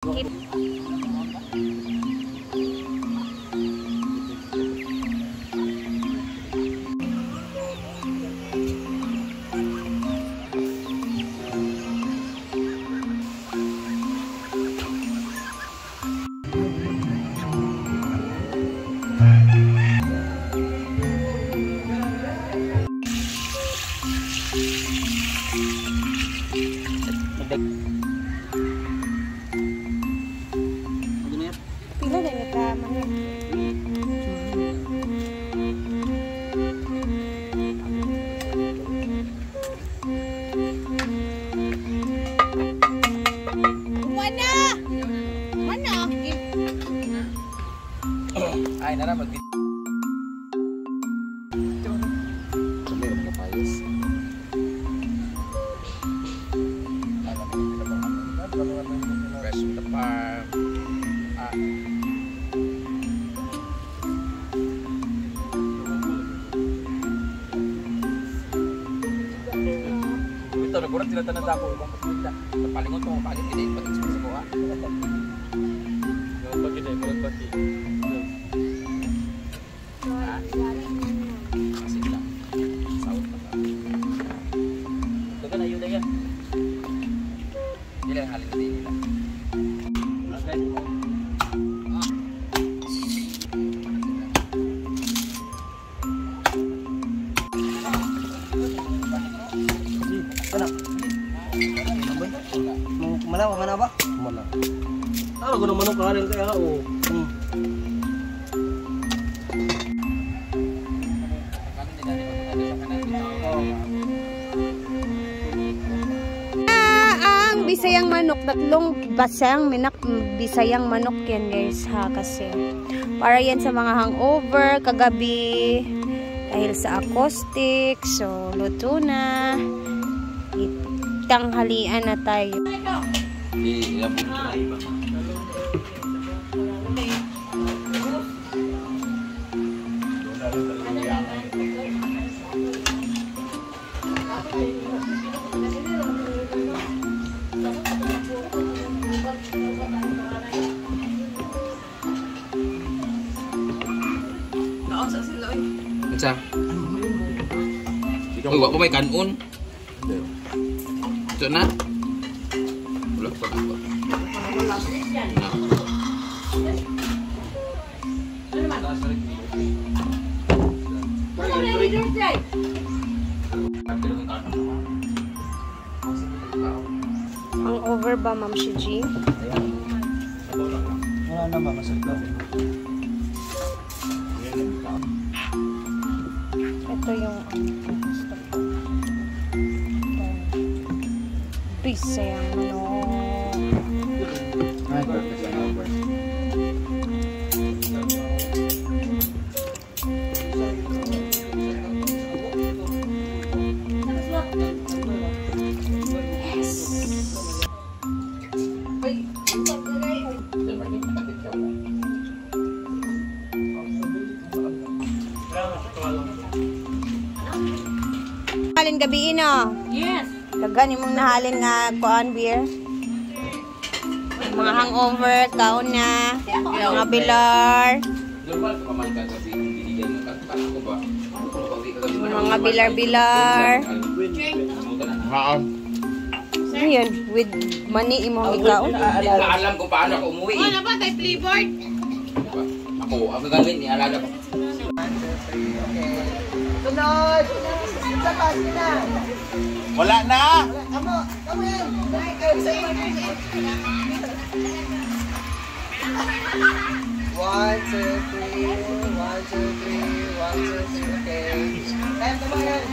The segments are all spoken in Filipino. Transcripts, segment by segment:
Ay, nara mag fresh from the farm. Ito na kurang sila tanong ako kung pagpunta. Palingon ko paling hindi pag-experience ko ha. Pag hindi mo pati. Asin lang. Sahot na lang. Dagan na yun na yan. Hindi lang halin din nila. Okay. Mana ba? Mana. Ah, guna manok kaling kaya o. Ang Bisayang manok, tatlong Bisayang manok yan guys ha, kasi para yan sa mga hangover kagabi dahil sa acoustic. So luto na, tanghalian na tayo. Sa? Uy, wak pa may kanon. Ito na? Wala pa na. Ang over ba, Ma'am Shiji? Wala na ba masarap? Ito yung gusto ko. Bisayang manok. Ay, perfect na over. Halin gabi ino. Yes. Dagan imong nahalin nga kuan beer. Mga hangover, kaon na, mga bilar. Mga bilar-bilar. Ano yun? With money imong ikaon? Alam ko paano ako umuwi. Ano ba? Tayo flavored? Ako gagawin ni alala ko. Sunod! Sa pasi na! Wala na! Kamu yan! One, two, three, 1, 2, 3, 1, 2, 3, okay. Kaya tumayan.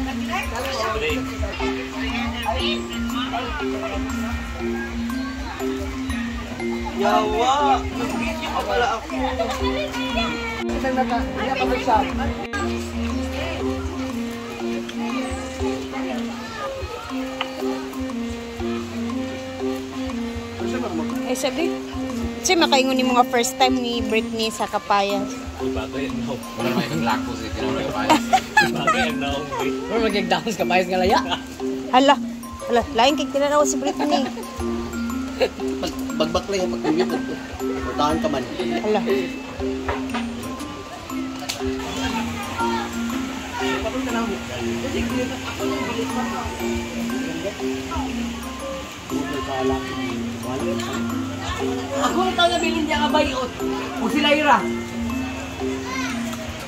Yawa! Nag-video ka pala ako. Isang naka-shop. Eh sabi, kasi makaingon ni mga first time ni Britney sa Kapayas. Bagay yan no. Wala may naglako si Tinong Kapayas. Bagay yan no. Wala mag-dance Kapayas nga laya. Hala, lain kay tinanaw si Britney. Bagbaklay ha, pagkibit. Utahan ka man. Hala. Ako ang tao na bilhin niya ka bayot. O sila ira.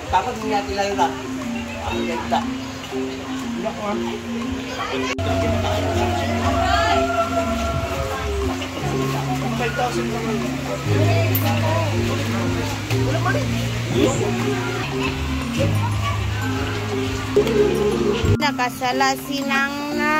Tapos niya tila yun lang. Ako ganda. Nakasala sinang na.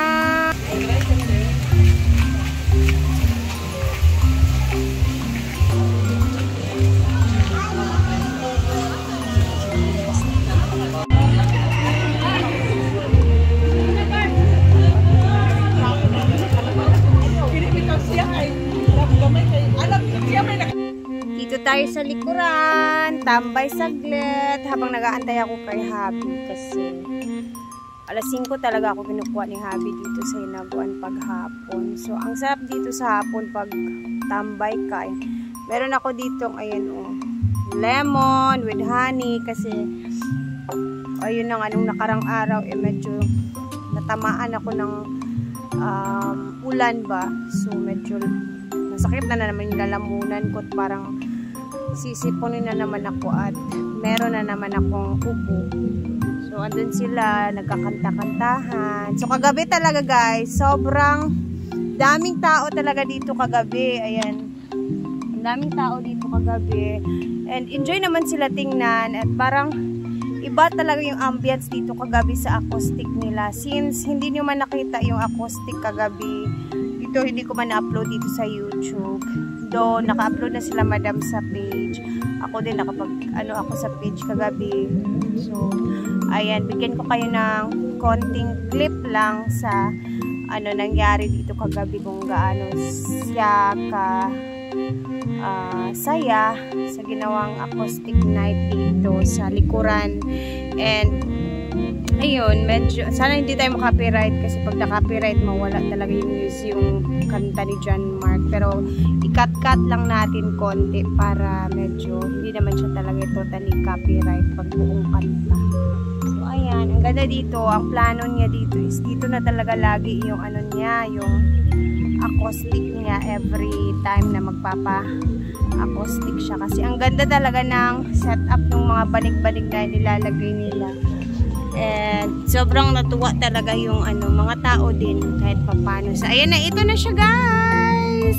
Dito tayo sa likuran, tambay saglit habang nag-aantay ako kay Habi kasi alas 5 talaga ako kinukuha ni Habi dito sa Hinaguan paghapon. So ang sarap dito sa hapon pag tambay ka. Meron ako dito ayan lemon with honey kasi ayun nang anong nakarang araw medyo natamaan ako ng ulan ba. So medyo masakit na naman yung lalamunan ko at parang sisiponin na naman ako at meron na naman akong upo. So andun sila nagkakanta-kantahan. So kagabi talaga guys, sobrang daming tao talaga dito kagabi. Ayan, ang daming tao dito kagabi and enjoy naman sila tingnan at parang iba talaga yung ambience dito kagabi sa acoustic nila. Since hindi nyo man nakita yung acoustic kagabi dito, hindi ko man na-upload dito sa YouTube. Though naka-upload na sila madam sa page. Ako din ako sa page kagabi. So ayan, bigyan ko kayo ng konting clip lang sa nangyari dito kagabi kung gaano siya saya sa ginawang acoustic night dito sa likuran. And ayun, medyo sana hindi tayo makapiright kasi pag na-copyright mawala talaga yung kanta ni John Mark. Pero i-cut-cut lang natin konti para medyo hindi naman siya talaga totally copyright pag buong kanta. So ayan, ang ganda dito. Ang plano niya dito is dito na talaga lagi yung yung acoustic niya every time na magpapa-acoustic siya. Kasi ang ganda talaga ng setup ng mga banig-banig na nilalagay nila. And sobrang natuwa talaga yung mga tao din kahit papano. So ayan na, ito na siya guys!